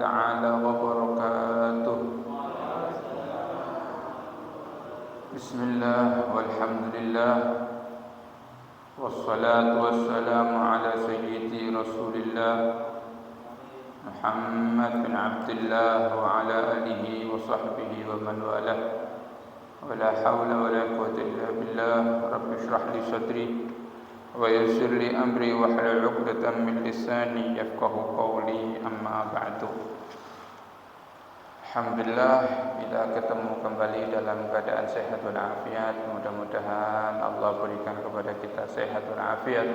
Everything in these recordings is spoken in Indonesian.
تعالى وبركاته. بسم الله والحمد لله والصلاة والسلام على سيدي رسول الله محمد بن عبد الله وعلى آله وصحبه ومن والاه. ولا حول ولا قوة إلا بالله. رب اشرح لي صدري ويسر لي أمري واحلل عقدة من لساني يفقه قولي. أما بعد. Alhamdulillah kita ketemu kembali dalam keadaan sehat walafiat. Mudah-mudahan Allah berikan kepada kita sehat walafiat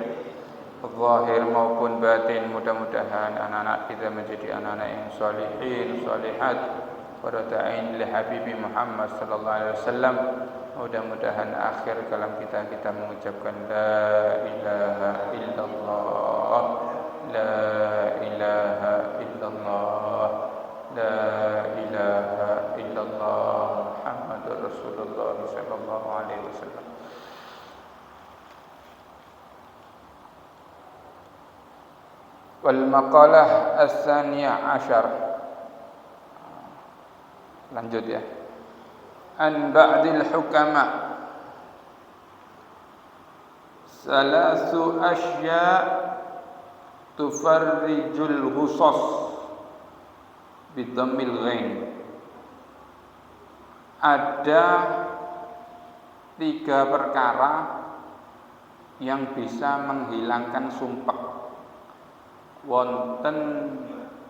zahir maupun batin. Mudah-mudahan anak-anak kita menjadi anak-anak yang salihin, salihat, qurrata'ain li Habibi Muhammad sallallahu alaihi wasallam. Mudah-mudahan akhir kalam kita mengucapkan la ilaha illallah, la ilaha illallah, la ilaha illallah Muhammadur Rasulullah sallallahu alaihi wasallam. Wal maqalah as-saniyah asyar. Lanjut ya. An ba'dil hukama salasu asya tufarrijul ghusas bidhammil ghain. Ada 3 perkara yang bisa menghilangkan sumpek. Wonten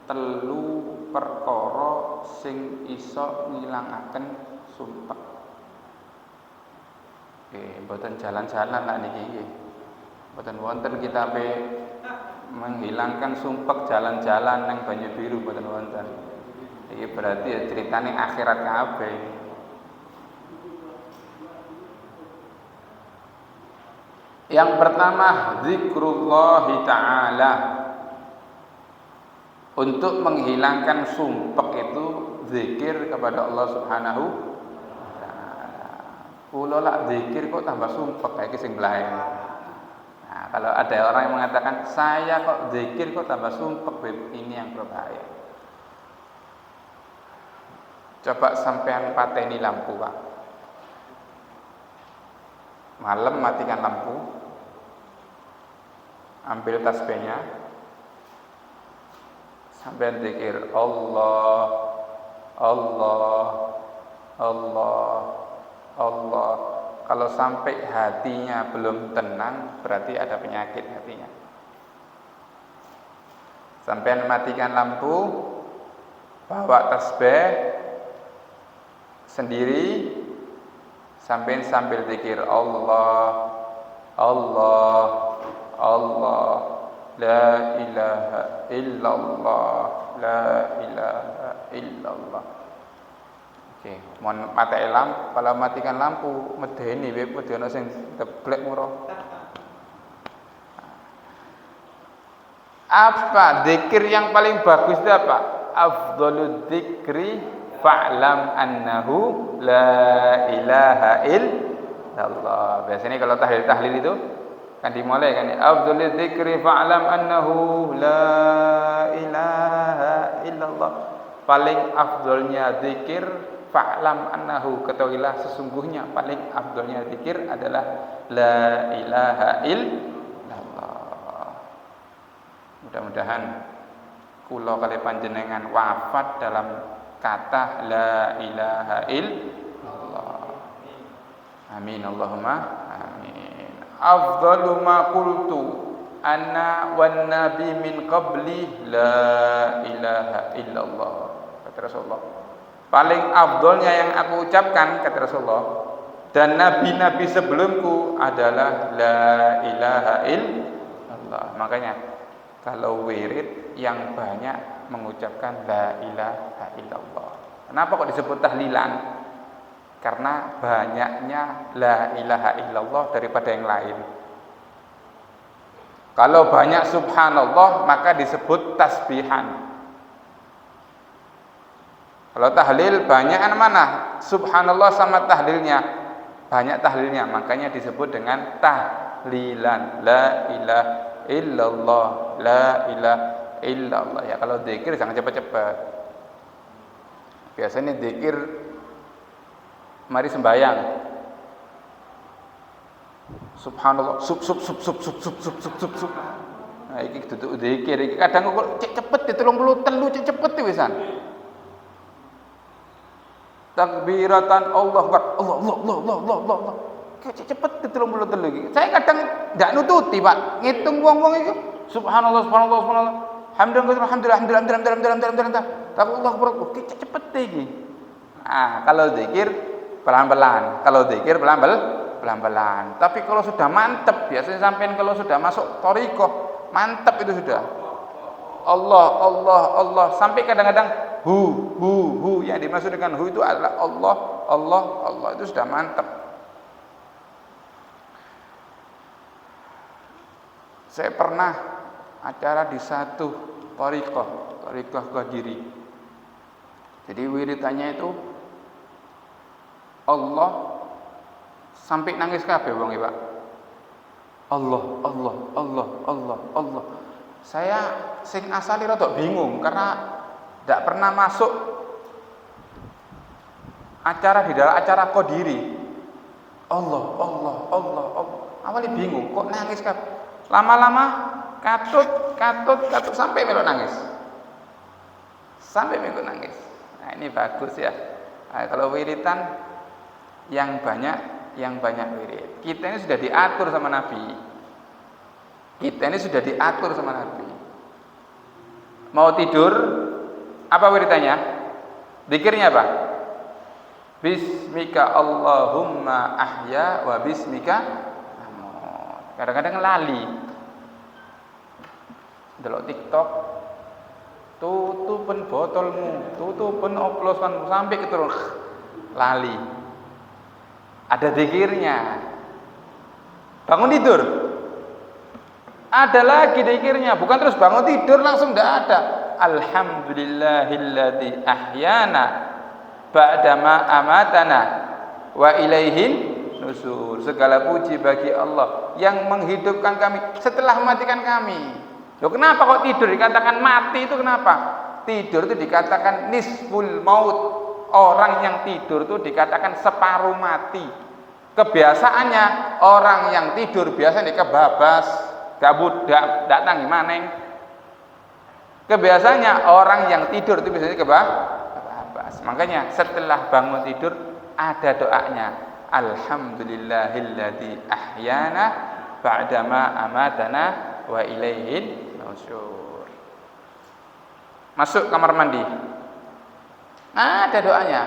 3 perkara sing iso ngilangaken sumpek. Mboten jalan-jalan lah niki. Mboten wonten kitabe menghilangkan sumpek jalan-jalan nang banyu biru, mboten wonten. Iki berarti ya ceritane akhirat kabeh. Yang pertama zikrullah taala. Untuk menghilangkan sumpek itu zikir kepada Allah Subhanahu wa taala. Kula lak zikir kok tambah sumpek iki sing blae. Nah, kalau ada orang yang mengatakan saya kok zikir kok tambah sumpek, ini yang berbahaya. Coba sampean pateni lampu, Pak. Malam matikan lampu. Ambil tasbihnya. Sampai zikir Allah, Allah, Allah, Allah. Kalau sampai hatinya belum tenang, berarti ada penyakit hatinya. Sampai matikan lampu, bawa tasbih sendiri, sampai zikir Allah, Allah, Allah. La ilaha illallah, la ilaha illallah. Oke, mohon matai lampu. Kalau matikan lampu, medeni wae medeni sing teblek muro. Apa zikir yang paling bagus itu apa? Afdhalud dzikri fa'lam annahu la ilaha illallah. Biasanya kalau tahlil itu kan dimulai kan afdhalul dzikri fa'lam annahu la ilaha illallah. Paling afdolnya zikir fa'lam annahu, ketahuilah sesungguhnya paling afdolnya zikir adalah la ilaha illallah. Mudah-mudahan kula kali panjenengan wafat dalam kata la ilaha illallah. Amin Allahumma amin. Afdalu ma qultu ana wan nabi min qabli la ilaha illallah. Kata Rasulullah, paling afdolnya yang aku ucapkan, kata Rasulullah, dan nabi-nabi sebelumku adalah la ilaha illallah. Makanya kalau wirid yang banyak mengucapkan la ilaha illallah. Kenapa kok disebut tahlilan? Karena banyaknya la ilaha illallah daripada yang lain. Kalau banyak subhanallah maka disebut tasbihan. Kalau tahlil banyak mana? Subhanallah sama tahlilnya. Banyak tahlilnya, makanya disebut dengan tahlilan. La ilaha illallah, la ilaha illallah. Ya kalau zikir jangan cepat-cepat. Biasanya zikir mari sembahyang. Subhanallah, sub. Nah, iki duduk zikir iki kadang kok cek cepet di 33 cek cepet wisan. Takbiratan Allah Akbar. Allah. Cek cepet di 33 iki. Saya kadang ndak nututi, Pak. Ngitung wong-wong iki. Subhanallah. Alhamdulillah. Tapi Allah Akbar. Cek cepet iki. Nah, kalau zikir pelan-pelan. Pelan-pelan. Tapi kalau sudah mantep, biasanya sampean kalau sudah masuk thariqah, mantep itu sudah. Allah. Sampai kadang-kadang hu. Yang dimaksud dengan hu itu adalah Allah. Itu sudah mantep. Saya pernah acara di satu thariqah Qadiri. Jadi wiridannya itu Allah sampai nangis kabeh wong Pak. Allah. Saya sing asali rada bingung karena tidak pernah masuk acara di dalam acara Qadiri. Allah. Awalnya bingung kok nangis kabeh. Lama-lama katut sampai melok nangis. Nah, ini bagus ya. Nah, kalau wiridan yang banyak wirid. Kita ini sudah diatur sama Nabi. Mau tidur, apa wiridannya? Zikirnya apa? Bismika Allahumma ahya wa bismika amut. Kadang-kadang lali. Delok TikTok, tutupen botolmu, tutupen oplosanmu sampai keturun lali. Ada zikirnya. Bangun tidur, ada lagi zikirnya. Bukan terus bangun tidur langsung tidak ada. Alhamdulillahilladzi ahyana ba'dama amatana wa ilaihin nusur. Segala puji bagi Allah yang menghidupkan kami setelah mematikan kami. Loh, kenapa kok tidur dikatakan mati itu kenapa? Tidur itu dikatakan nisful maut. Orang yang tidur itu dikatakan separuh mati. Kebiasaannya orang yang tidur biasanya kebabas, gabut, datang maneng. Kebiasaannya orang yang tidur itu biasanya kebabas. Makanya setelah bangun tidur ada doanya. Alhamdulillahilladzi ahyana ba'dama amatana wa ilaihin nusyur. Masuk kamar mandi. Ada doanya.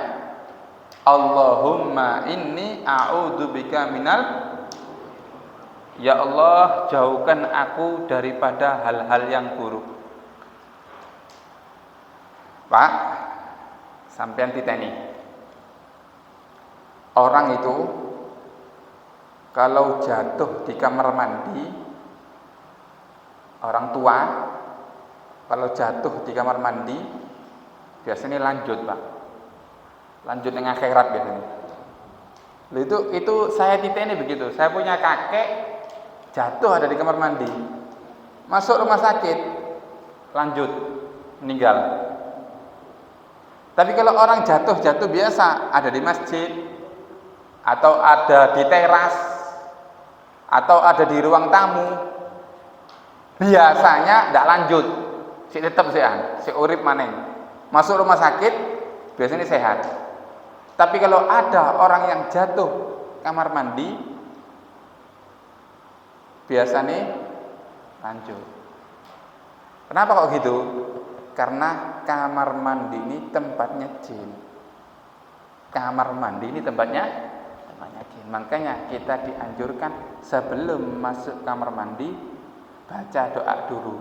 Allahumma inni a'udzubika minal. Ya Allah, jauhkan aku daripada hal-hal yang buruk. Pak, sampean titeni. Orang itu kalau jatuh di kamar mandi, orang tua kalau jatuh di kamar mandi biasanya lanjut, Pak. Lanjut dengan akhirat biasanya. Itu saya titeni begitu. Saya punya kakek jatuh ada di kamar mandi. Masuk rumah sakit, lanjut meninggal. Tapi kalau orang jatuh biasa ada di masjid atau ada di teras atau ada di ruang tamu, biasanya tidak lanjut, si tetap si urip maneng. Masuk rumah sakit biasanya sehat. Tapi kalau ada orang yang jatuh kamar mandi, biasanya lanjut. Kenapa kok gitu? Karena kamar mandi ini tempatnya jin. Kamar mandi ini tempatnya jin. Makanya kita dianjurkan sebelum masuk kamar mandi baca doa dulu.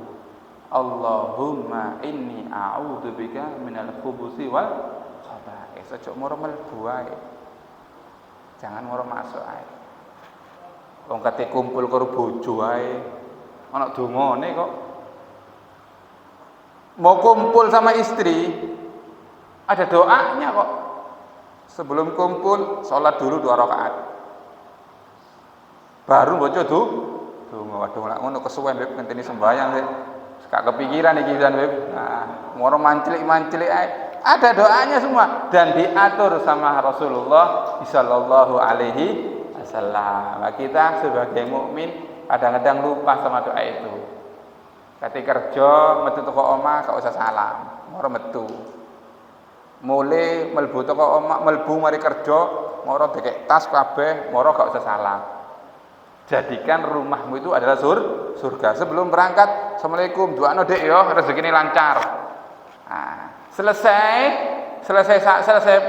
Allahumma inni a'udzubika minal khubuthi wal khaba'ith. Ojo moro mlebu ae. Jangan moro masuk ae. Wong kate kumpul karo bojo ae. Ana dongane kok. Mau kumpul sama istri, ada doanya kok. Sebelum kumpul, sholat dulu 2 rakaat. Baru baca donga. Waduh lak ngono kesuwen beb ngenteni sembahyang sik. Gak kepikiran iki pisan Beb. Nah, moro mancilik-mancilik ae. Ada doanya semua dan diatur sama Rasulullah sallallahu alaihi wasallam. Nah, kita sebagai mukmin kadang-kadang lupa sama doa itu. Ketika kerja metu teko omah gak usah salam, moro metu. Mulai mlebu teko omah, mlebu mari kerja, moro dekek tas kabeh, moro gak usah salam. Jadikan rumahmu itu adalah surga. Sebelum berangkat, assalamualaikum, doano dek yo, rezekine lancar. Nah, selesai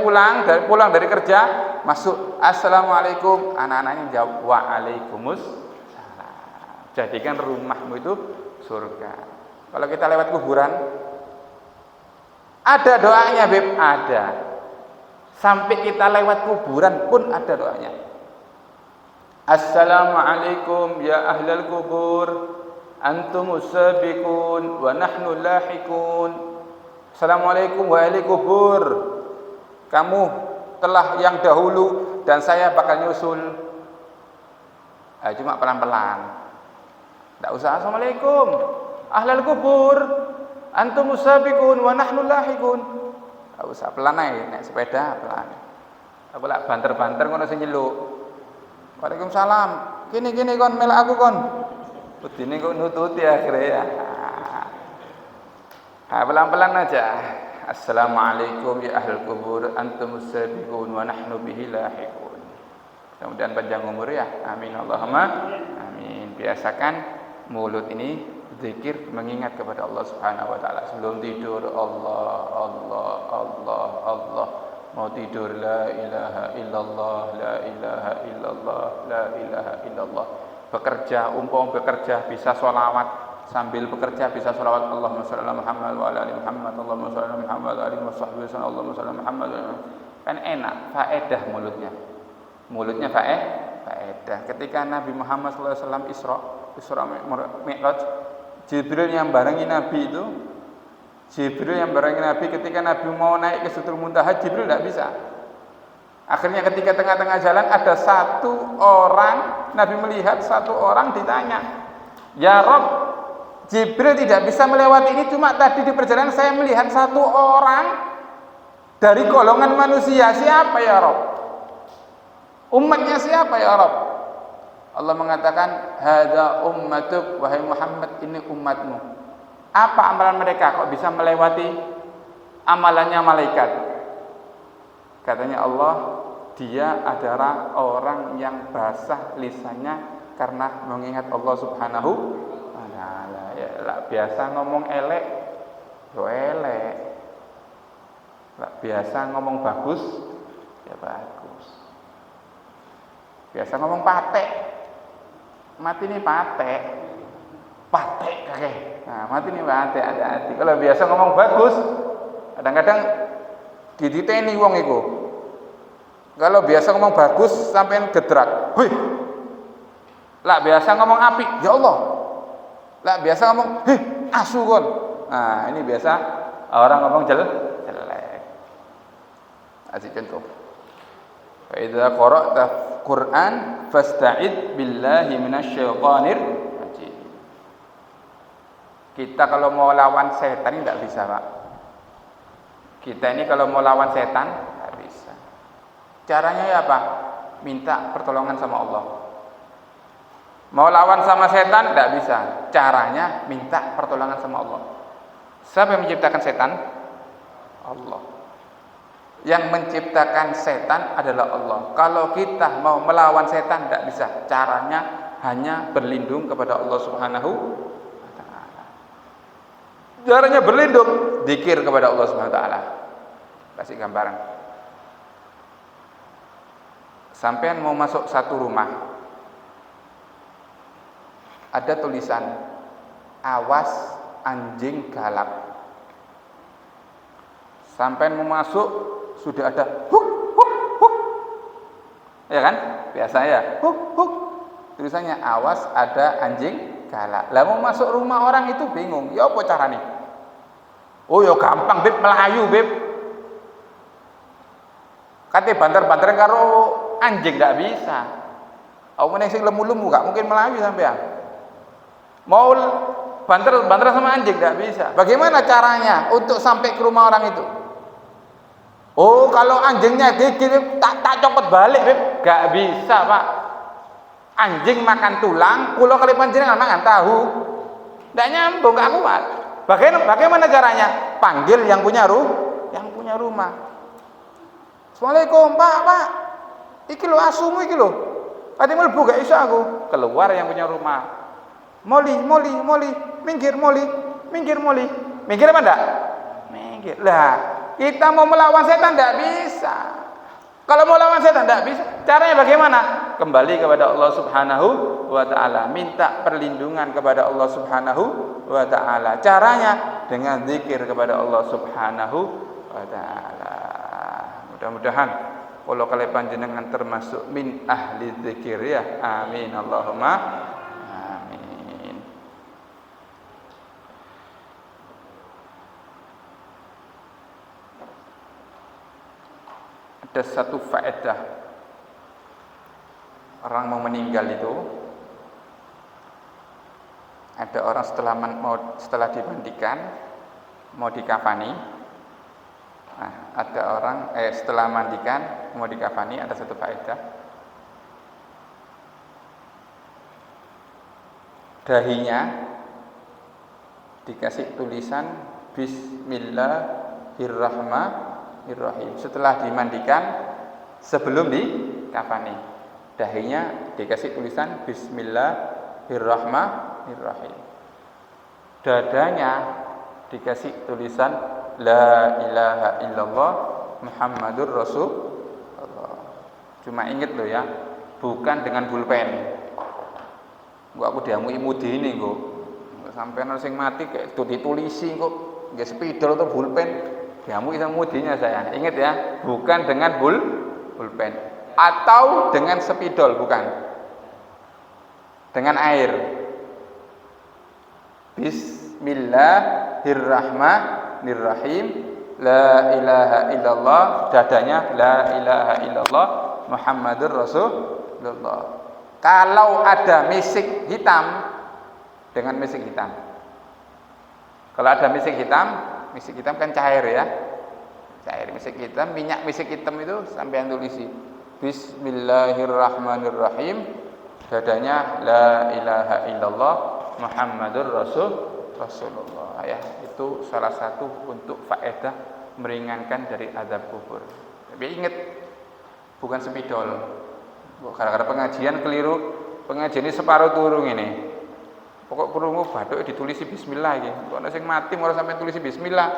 pulang dari kerja, masuk assalamualaikum, anak-anaknya jawab waalaikumsalam. Jadikan rumahmu itu surga. Kalau kita lewat kuburan, ada doanya Beb, ada. Sampai kita lewat kuburan pun ada doanya. Assalamualaikum ya ahlal kubur, antumus sabiqun wa nahnu lahiqun. Assalamualaikum wa ahli kubur, kamu telah yang dahulu dan saya bakal nyusul. Cuma pelan-pelan, tidak usah assalamualaikum ahlal kubur, antumus sabiqun wa nahnu lahiqun. Tidak usah, pelan aja, naik sepeda pelan. Aku lak banter-banter ngono sing nyeluk. Waalaikumsalam. Gini kon melak aku kon. Budine kok nututi akhirnya ya. Pelan-pelan aja. Assalamualaikum ya ahlul kubur antumus sabiqun wa nahnu bihi lahiqun. Mudah-mudahan panjang umur ya. Amin Allahumma amin. Biasakan mulut ini zikir mengingat kepada Allah Subhanahu wa taala sebelum tidur. Allah. Mau tidur la ilaha illallah, la ilaha illallah, la ilaha illallah. Bekerja, bekerja bisa sholawat, sambil bekerja bisa sholawat. Allahumma sholli ala Muhammad wa ala ali Muhammad, Allahumma sholli ala Muhammad wa ala alihi wasallam, Allahumma sholli ala Muhammad. Kan enak, faedah mulutnya faedah. Ketika Nabi Muhammad SAW Isra Mi'raj, Jibril yang barengi Nabi itu, ketika Nabi mau naik ke Sidratul Muntaha, Jibril tidak bisa. Akhirnya ketika tengah-tengah jalan ada satu orang, Nabi melihat satu orang, ditanya, "Ya Rabb, Jibril tidak bisa melewati ini, cuma tadi di perjalanan saya melihat satu orang dari golongan manusia. Siapa ya Rabb? Umatnya siapa ya Rabb?" Allah mengatakan, "Hadza ummatuk, wahai Muhammad, ini umatmu." Apa amalan mereka kok bisa melewati amalannya malaikat? Katanya Allah, dia adalah orang yang basah lisannya karena mengingat Allah Subhanahu wa taala. Ya, biasa ngomong elek, yo elek. Biasa ngomong bagus, ya bagus. Biasa ngomong patek, mati nih patek kakek. Nah, mati nih patek, hati-hati. Kalau biasa ngomong bagus, kadang-kadang dititeni wong iku. Kalau biasa ngomong bagus sampean gedrak. Wih. Lah biasa ngomong apik, ya Allah. Lah biasa ngomong, asu kon. Nah, ini biasa orang ngomong jelek. Kasih contoh. Fa idza qara'ta Qur'an fasta'id billahi minasyaitonir rajim. Kita kalau mau lawan setan tidak bisa, Pak. Kita ini kalau mau lawan setan tidak bisa. Caranya ya apa? Minta pertolongan sama Allah. Mau lawan sama setan tidak bisa. Caranya minta pertolongan sama Allah. Siapa yang menciptakan setan? Allah. Yang menciptakan setan adalah Allah. Kalau kita mau melawan setan tidak bisa. Caranya hanya berlindung kepada Allah Subhanahu wa taala. Caranya berlindung, zikir kepada Allah Subhanahu wa taala. Kasih gambaran. Sampean mau masuk satu rumah, ada tulisan awas anjing galak. Sampean mau masuk sudah ada huk huk huk, ya kan? Biasa ya, huk huk. Tulisannya awas ada anjing galak. Lah mau masuk rumah orang itu bingung, ya apa caranya? Oh ya gampang beb, melayu beb. Kate banter-banter karo anjing nggak bisa. Aku meneng sing lemu-lemu gak mungkin melayu sampean. Mau banter sama anjing nggak bisa. Bagaimana caranya untuk sampai ke rumah orang itu? Oh, kalau anjingnya gigit tak copot balik, Beb. Gak bisa, Pak. Anjing makan tulang, kula kali panjenengan makan tahu. Nggak nyambung, gak kuat. Bagaimana caranya? Panggil yang punya rumah. Assalamualaikum, Pak. Iki lho asumu iki lho. Ati mlebu gak iso aku. Keluar yang punya rumah. Moli, minggir Moli. Minggir apa enggak? Minggir. Lah, kita mau melawan setan enggak bisa. Kalau mau lawan setan enggak bisa. Caranya bagaimana? Kembali kepada Allah Subhanahu wa taala, minta perlindungan kepada Allah Subhanahu wa taala. Caranya dengan zikir kepada Allah Subhanahu wa taala. Mudah-mudahan kalau kalian panjenengan termasuk min ahli zikir ya. Amin Allahumma amin. Ada satu faedah, orang mau meninggal itu, ada orang setelah dimandikan mau dikafani. Nah, ada orang setelah mandikan mau dikafani, ada satu faedah. Dahinya dikasih tulisan Bismillahirrahmanirrahim. Setelah dimandikan, sebelum dikafani, dahinya dikasih tulisan Bismillahirrahmanirrahim. Dadanya dikasih tulisan La ilaha illallah Muhammadur Rasulullah. Cuma inget loh ya, bukan dengan pulpen. Gua aku diamui mudi ini kok. Sampeyan sing mati kayak ditulisi kok. Nggak spidol atau pulpen. Diamui sama mudinya saya. Ingat ya, bukan dengan pulpen atau dengan spidol, bukan. Dengan air. Bismillahirrahmanirrahim. La ilaha illallah, dadanya la ilaha illallah Muhammadur Rasulullah. Kalau ada misik hitam, dengan misik hitam. Kalau ada misik hitam kan cair ya. Cair misik hitam, minyak misik hitam itu sampai tulisi Bismillahirrahmanirrahim, dadanya la ilaha illallah Muhammadur Rasulullah ya. Itu salah satu untuk faedah meringankan dari azab kubur. Tapi ingat, bukan spidol. Gara-gara pengajian keliru, pengajian ini separuh turung ini. Pokok kurungu bathuk ditulisi bismillah iki. Kok ana sing mati ora sampai tulisi bismillah.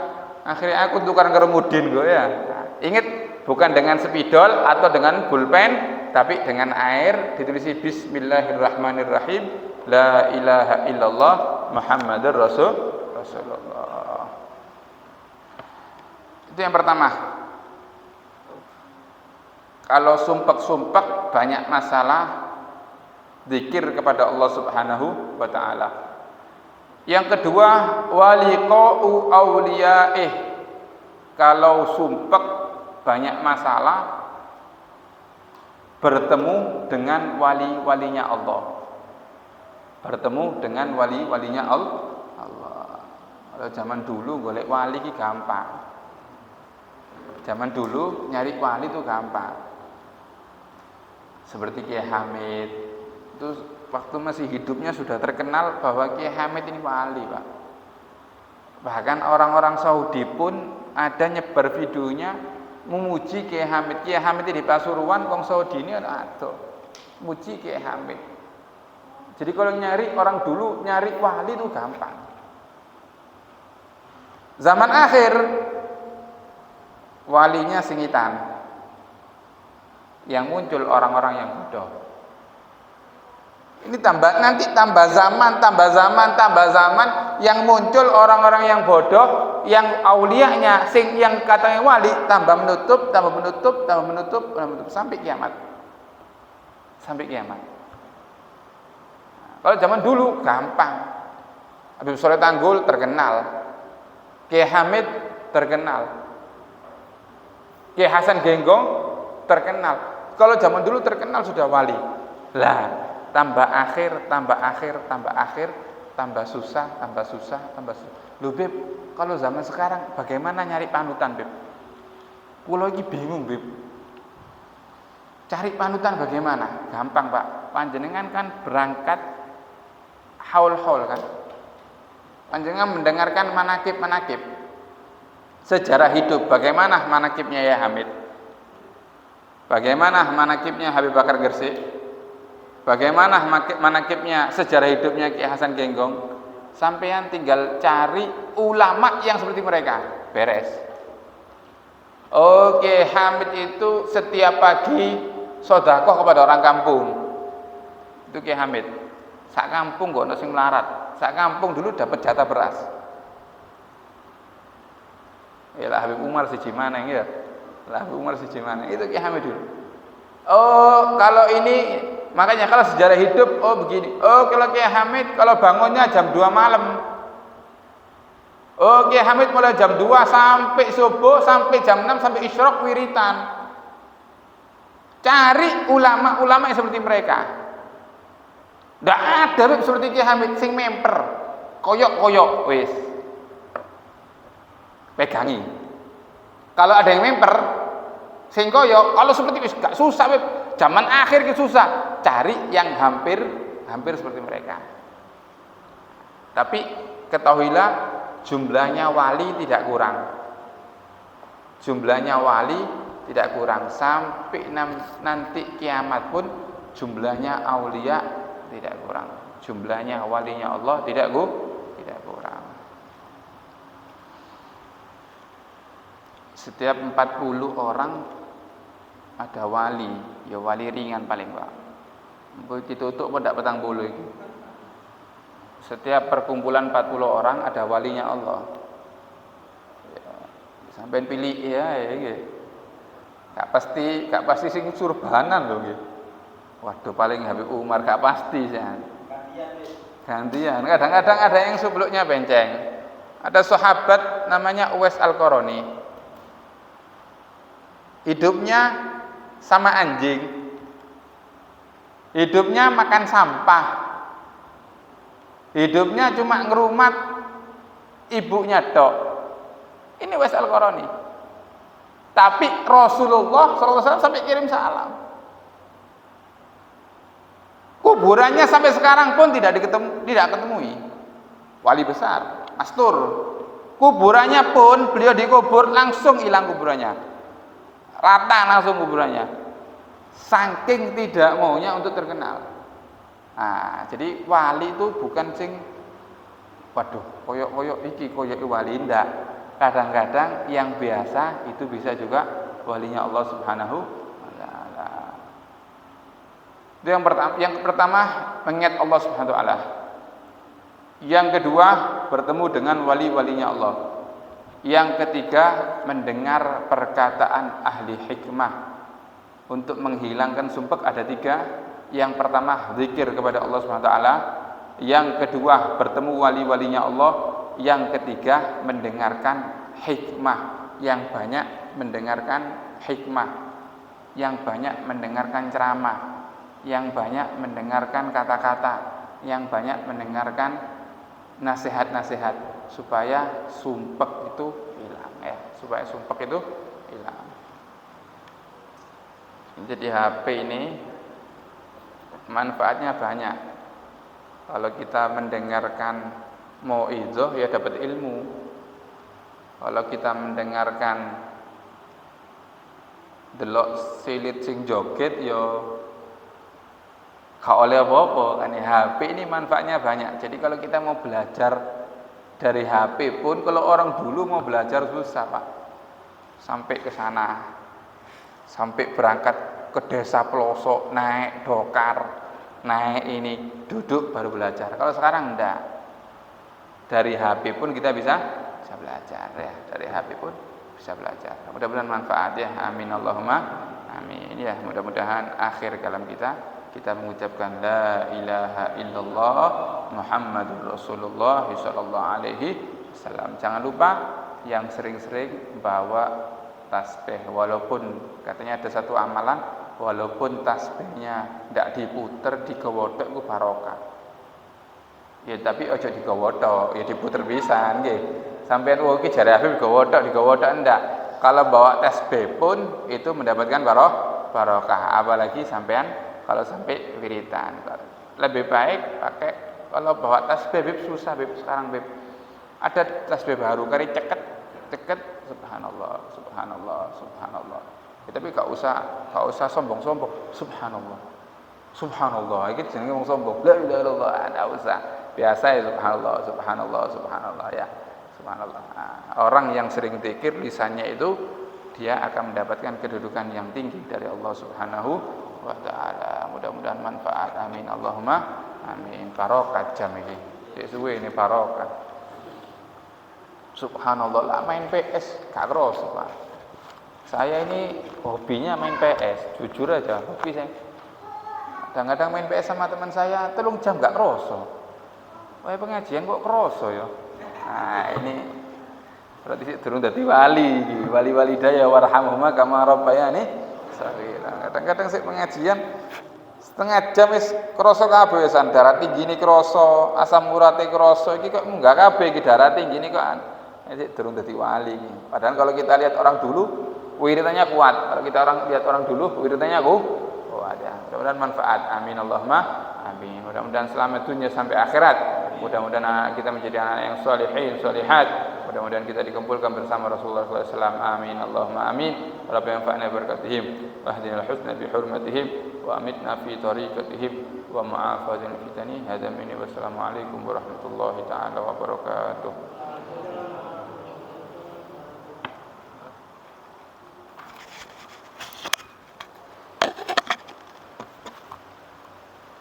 Akhirnya aku tukaran karo mudin kok ya. Nah, ingat, bukan dengan spidol atau dengan pulpen, tapi dengan air ditulisi Bismillahirrahmanirrahim, la ilaha illallah Muhammadur Rasulullah. Itu yang pertama. Kalau sumpek-sumpek banyak masalah, zikir kepada Allah Subhanahu wa taala. Yang kedua, waliqa'u auliyaih. Kalau sumpek banyak masalah, bertemu dengan wali-walinya Allah. Bertemu dengan wali-walinya Allah. Kalau zaman dulu golek wali ki gampang. Zaman dulu nyari wali itu gampang. Seperti Kiai Hamid. Itu waktu masih hidupnya sudah terkenal bahwa Kiai Hamid ini wali, Pak. Bahkan orang-orang Saudi pun ada nyebar videonya memuji Kiai Hamid. Kiai Hamid di Pasuruan, wong Saudi ini ada muji Kiai Hamid. Jadi kalau nyari orang dulu nyari wali itu gampang. Zaman akhir walinya singitan. Yang muncul orang-orang yang bodoh. Ini nanti tambah zaman yang muncul orang-orang yang bodoh, yang aulianya yang katanya wali tambah menutup sampai kiamat. Kalau zaman dulu gampang. Habib Soleh Tanggul terkenal, Kiai Hamid terkenal, Kiai Hasan Genggong terkenal. Kalau zaman dulu terkenal sudah wali. Lah, tambah akhir, tambah susah, tambah susah, tambah susah. Loh Beb, kalau zaman sekarang bagaimana nyari panutan Beb? Kulo iki bingung Beb. Cari panutan bagaimana? Gampang Pak. Panjenengan kan berangkat haul-haul kan. Panjenengan mendengarkan manakib-manakib sejarah hidup. Bagaimana manakibnya ya Hamid? Bagaimana manakibnya Habib Bakar Gresik? Bagaimana manakibnya sejarah hidupnya Ki Hasan Genggong? Sampean tinggal cari ulama yang seperti mereka. Beres. Oke, Hamid itu setiap pagi sedekah kepada orang kampung. Itu Ki Hamid. Sak kampung kok ono sing melarat. Sak kampung dulu dapat jatah beras. Ya lah Habib Umar siji maneh ya. Lah Habib Umar siji maneh. Itu Ki Hamid dulu. Oh, kalau ini makanya kalau sejarah hidup oh begini. Oh, kalau Ki Hamid kalau bangunnya jam 2 malam. Oh, Ki Hamid mulai jam 2 sampai subuh sampai jam 6 sampai isyraq wiritan. Cari ulama-ulama yang seperti mereka. Ndak ada seperti Ki Hamid sing memper. Koyok-koyok wis. Pegangi. Kalau ada yang memper sing koyok, kalau seperti itu gak susah Beb. Zaman akhir itu susah. Cari yang hampir seperti mereka. Tapi ketahuilah jumlahnya wali tidak kurang. Jumlahnya wali tidak kurang sampai nanti kiamat pun jumlahnya aulia tidak kurang. Jumlahnya walinya Allah tidak kurang. Setiap 40 orang ada wali, ya wali ringan paling Pak. Mbok ditutup pun ndak petang puluh itu. Setiap perkumpulan 40 orang ada walinya Allah. Ya, sampai pilih ya nggih. Gak pasti sing surbanan lho nggih. Waduh paling Habib Umar gak pasti ya. Gantian. Kadang-kadang ada yang subluknya benceng. Ada sahabat namanya Uwais Al-Qarani. Hidupnya sama anjing. Hidupnya makan sampah. Hidupnya cuma ngerumat ibunya tok. Ini Uwais Al-Qarani. Tapi Rasulullah SAW sampai kirim salam. Kuburannya sampai sekarang pun tidak ketemui. Wali besar, mastur. Kuburannya pun beliau dikubur langsung hilang kuburannya. Rata langsung kuburannya. Saking tidak maunya untuk terkenal. Nah, jadi wali itu bukan sing waduh, koyok-koyok iki koyok wali ndak. Kadang-kadang yang biasa itu bisa juga walinya Allah Subhanahu wa taala. Itu yang pertama mengingat Allah Subhanahu wa taala. Yang kedua bertemu dengan wali-walinya Allah. Yang ketiga mendengar perkataan ahli hikmah. Untuk menghilangkan sumpek ada 3. Yang pertama zikir kepada Allah Subhanahu wa taala. Yang kedua bertemu wali-walinya Allah. Yang ketiga mendengarkan hikmah. Yang banyak mendengarkan hikmah. Yang banyak mendengarkan ceramah. Yang banyak mendengarkan kata-kata. Yang banyak mendengarkan nasihat-nasihat supaya sumpek itu hilang ya, supaya sumpek itu hilang. Jadi HP ini manfaatnya banyak. Kalau kita mendengarkan mauizah ya dapat ilmu. Kalau kita mendengarkan delok silit sing joget ya gak oleh apa-apa kan ya. HP ini manfaatnya banyak. Jadi kalau kita mau belajar dari HP pun, kalau orang dulu mau belajar susah Pak. Sampai ke sana, sampai berangkat ke desa pelosok, naik dokar, naik ini, duduk baru belajar. Kalau sekarang enggak. Dari HP pun kita bisa belajar ya. Dari HP pun bisa belajar. Mudah-mudahan manfaat ya. Amin Allahumma amin ya. Mudah-mudahan akhir kalam kita mengucapkan la ilaha illallah Muhammadur Rasulullah sallallahu alaihi wasallam. Jangan lupa yang sering-sering bawa tasbih, walaupun katanya ada satu amalan walaupun tasbihnya tidak diputer digowodok itu barokah. Ya tapi ojo digawa tok, ya diputer pisan nggih. Sampeyan iki jare Habib digawa tok enggak. Kalau bawa tasbih pun itu mendapatkan barokah, apalagi sampean kalau sampai wiritan. Lebih baik pakai kalau bawa tasbih Bib susah Bib sekarang Bib. Ada tasbih baru kari ceket subhanallah, subhanallah, subhanallah. Ya, tapi gak usah sombong-sombong. Subhanallah. Subhanallah, iki jenenge wong sombong. La ilaha illallah, enggak usah. Biasa ya subhanallah, subhanallah, subhanallah ya. Subhanallah. Nah, orang yang sering zikir lisannya itu dia akan mendapatkan kedudukan yang tinggi dari Allah Subhanahu wa taala. Mudah-mudahan manfaat. Amin. Allahumma amin. Barokah jam ini. Cek suwe ini barokah. Subhanallah, lah main PS gak kerasa, Pak. Saya ini hobinya main PS, jujur aja, hobi saya. Kadang-kadang main PS sama teman saya 3 jam gak kerasa. Wah, pengajian kok kerasa ya. Nah, ini berarti sih durung dadi wali daya warhamhuma kama rabbayani shaghira. Kadang-kadang sik pengajian setengah jam wis krasa kabeh wisan, darah tinggi ini krasa, asam urate krasa, iki kok munggah kabeh iki darah tinggi ini kok sik durung dadi wali iki. Padahal kalau kita lihat orang dulu wiridannya kuat. Kalau kita lihat orang dulu wiridannya kuat ya. Mudah-mudahan manfaat. Amin Allahumma amin. Mudah-mudahan selamat dunia sampai akhirat. Mudah-mudahan kita menjadi anak yang sholihin, sholihat. Mudah-mudahan kita dikumpulkan bersama Rasulullah SAW. Amin Allahumma amin. Rabbana yanfa'na barakatihim wa hdina al-husna bi hurmatihim wa amitna fi tariqatihim wa ma'afadina fitani. Hadza minni wassalamu alaikum warahmatullahi taala wabarakatuh.